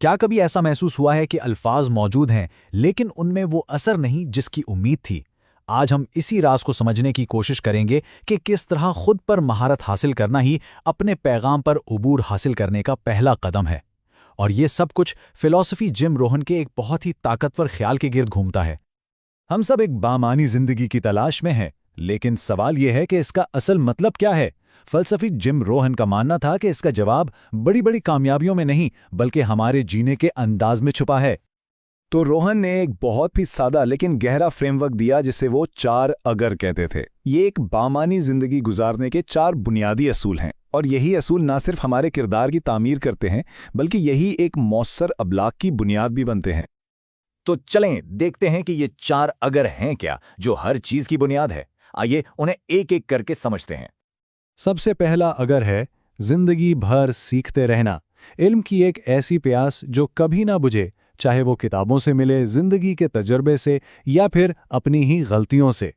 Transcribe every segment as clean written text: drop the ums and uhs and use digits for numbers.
क्या कभी ऐसा महसूस हुआ है कि अल्फाज मौजूद हैं लेकिन उनमें वो असर नहीं जिसकी उम्मीद थी? आज हम इसी राज को समझने की कोशिश करेंगे कि किस तरह खुद पर महारत हासिल करना ही अपने पैगाम पर उबूर हासिल करने का पहला कदम है। और ये सब कुछ फिलॉसफी जिम रोहन के एक बहुत ही ताकतवर ख्याल के गिर्द घूमता है। हम सब एक बामानी जिंदगी की तलाश में हैं, लेकिन सवाल यह है कि इसका असल मतलब क्या है। फलसफी जिम रोहन का मानना था कि इसका जवाब बड़ी बड़ी कामयाबियों में नहीं बल्कि हमारे जीने के अंदाज में छुपा है। तो रोहन ने एक बहुत ही सादा लेकिन गहरा फ्रेमवर्क दिया जिसे वो 4 अगर कहते थे। ये एक बामानी जिंदगी गुजारने के 4 बुनियादी असूल हैं, और यही असूल ना सिर्फ हमारे किरदार की तामीर करते हैं बल्कि यही एक मौसर अबलाग की बुनियाद भी बनते हैं। तो चलें देखते हैं कि ये 4 अगर हैं क्या जो हर चीज की बुनियाद है। आइए उन्हें एक एक करके समझते हैं। सबसे पहला अगर है जिंदगी भर सीखते रहना। इल्म की एक ऐसी प्यास जो कभी ना बुझे, चाहे वो किताबों से मिले, जिंदगी के तजुर्बे से या फिर अपनी ही गलतियों से।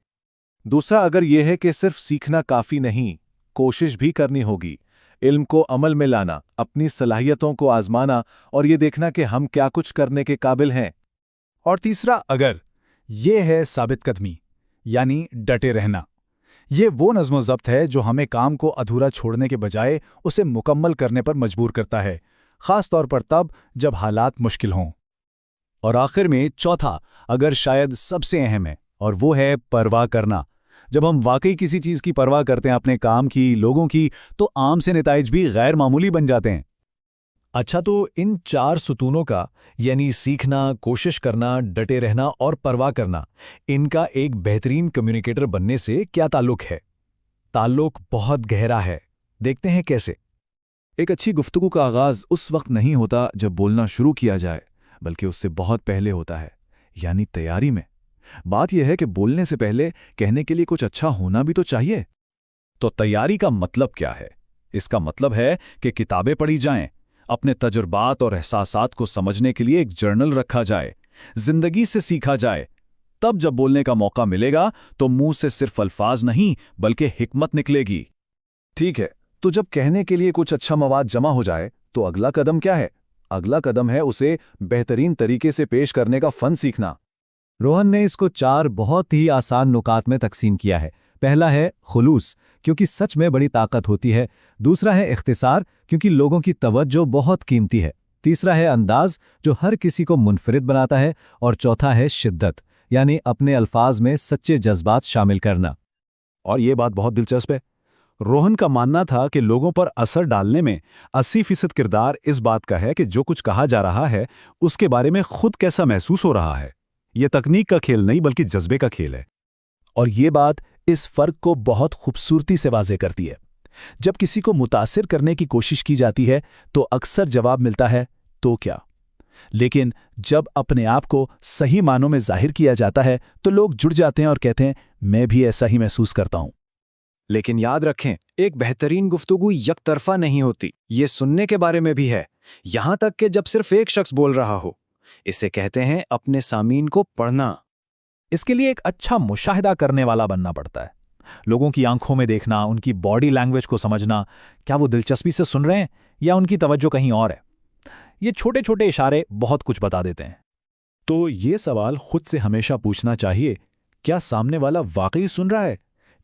दूसरा अगर यह है कि सिर्फ सीखना काफी नहीं, कोशिश भी करनी होगी। इल्म को अमल में लाना, अपनी सलाहियतों को आजमाना और ये देखना कि हम क्या कुछ करने के काबिल हैं। और तीसरा अगर ये है साबित कदमी, यानी डटे रहना। ये वो नज़्म-ओ-ज़ब्त है जो हमें काम को अधूरा छोड़ने के बजाय उसे मुकम्मल करने पर मजबूर करता है, खास तौर पर तब जब हालात मुश्किल हों। और आखिर में चौथा अगर शायद सबसे अहम है, और वो है परवाह करना। जब हम वाकई किसी चीज़ की परवाह करते हैं, अपने काम की, लोगों की, तो आम से नताइज भी गैर मामूली बन जाते हैं। अच्छा, तो इन 4 सुतूनों का, यानी सीखना, कोशिश करना, डटे रहना और परवाह करना, इनका एक बेहतरीन कम्युनिकेटर बनने से क्या ताल्लुक है? ताल्लुक बहुत गहरा है। देखते हैं कैसे। एक अच्छी गुफ्तगू का आगाज उस वक्त नहीं होता जब बोलना शुरू किया जाए, बल्कि उससे बहुत पहले होता है, यानी तैयारी में। बात यह है कि बोलने से पहले कहने के लिए कुछ अच्छा होना भी तो चाहिए। तो तैयारी का मतलब क्या है? इसका मतलब है कि किताबें पढ़ी जाएं, अपने तजुर्बात और एहसासात को समझने के लिए एक जर्नल रखा जाए, जिंदगी से सीखा जाए। तब जब बोलने का मौका मिलेगा तो मुंह से सिर्फ अल्फाज नहीं बल्कि हिकमत निकलेगी। ठीक है, तो जब कहने के लिए कुछ अच्छा मवाद जमा हो जाए तो अगला कदम क्या है? अगला कदम है उसे बेहतरीन तरीके से पेश करने का फन सीखना। रोहन ने इसको 4 बहुत ही आसान नुकात में तकसीम किया है। पहला है खुलूस, क्योंकि सच में बड़ी ताकत होती है। दूसरा है इख्तिसार, क्योंकि लोगों की तवज्जो बहुत कीमती है। तीसरा है अंदाज, जो हर किसी को मुनफरिद बनाता है। और चौथा है शिद्दत, यानी अपने अल्फाज में सच्चे जज्बात शामिल करना। और ये बात बहुत दिलचस्प है। रोहन का मानना था कि लोगों पर असर डालने में 80% किरदार इस बात का है कि जो कुछ कहा जा रहा है उसके बारे में खुद कैसा महसूस हो रहा है। यह तकनीक का खेल नहीं बल्कि जज्बे का खेल है। और ये बात इस फर्क को बहुत खूबसूरती से वाज़े करती है। जब किसी को मुतासिर करने की कोशिश की जाती है तो अक्सर जवाब मिलता है तो क्या, लेकिन जब अपने आप को सही मानों में जाहिर किया जाता है तो लोग जुड़ जाते हैं और कहते हैं मैं भी ऐसा ही महसूस करता हूं। लेकिन याद रखें, एक बेहतरीन गुफ्तगू यकतरफा नहीं होती। ये सुनने के बारे में भी है, यहां तक कि जब सिर्फ एक शख्स बोल रहा हो। इसे कहते हैं अपने सामीन को पढ़ना। इसके लिए एक अच्छा मुशाहिदा करने वाला बनना पड़ता है। लोगों की आंखों में देखना, उनकी बॉडी लैंग्वेज को समझना, क्या वो दिलचस्पी से सुन रहे हैं या उनकी तवज्जो कहीं और है। ये छोटे छोटे इशारे बहुत कुछ बता देते हैं। तो ये सवाल खुद से हमेशा पूछना चाहिए, क्या सामने वाला वाकई सुन रहा है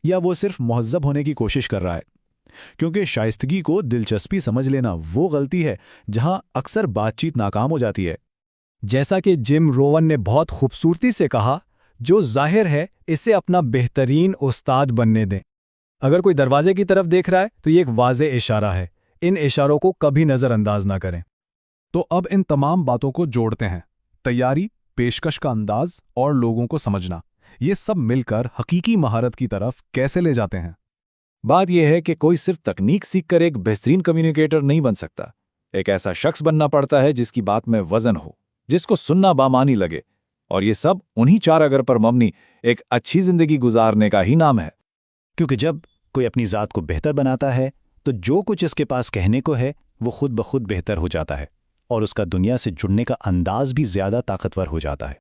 या वो सिर्फ मुहज़्ज़ब होने की कोशिश कर रहा है? क्योंकि शाइस्तगी को दिलचस्पी समझ लेना वो गलती है जहां अक्सर बातचीत नाकाम हो जाती है। जैसा कि जिम रोवन ने बहुत खूबसूरती से कहा, जो जाहिर है इसे अपना बेहतरीन उस्ताद बनने दें। अगर कोई दरवाजे की तरफ देख रहा है तो ये एक वाज़े इशारा है। इन इशारों को कभी नज़रअंदाज ना करें। तो अब इन तमाम बातों को जोड़ते हैं, तैयारी, पेशकश का अंदाज और लोगों को समझना। ये सब मिलकर हकीकी महारत की तरफ कैसे ले जाते हैं? बात यह है कि कोई सिर्फ तकनीक सीखकर एक बेहतरीन कम्युनिकेटर नहीं बन सकता। एक ऐसा शख्स बनना पड़ता है जिसकी बात में वजन हो, जिसको सुनना बामानी लगे। और ये सब उन्हीं 4 अगर पर मबनी एक अच्छी जिंदगी गुजारने का ही नाम है। क्योंकि जब कोई अपनी ज़ात को बेहतर बनाता है तो जो कुछ इसके पास कहने को है वो खुद ब खुद बेहतर हो जाता है और उसका दुनिया से जुड़ने का अंदाज भी ज़्यादा ताकतवर हो जाता है।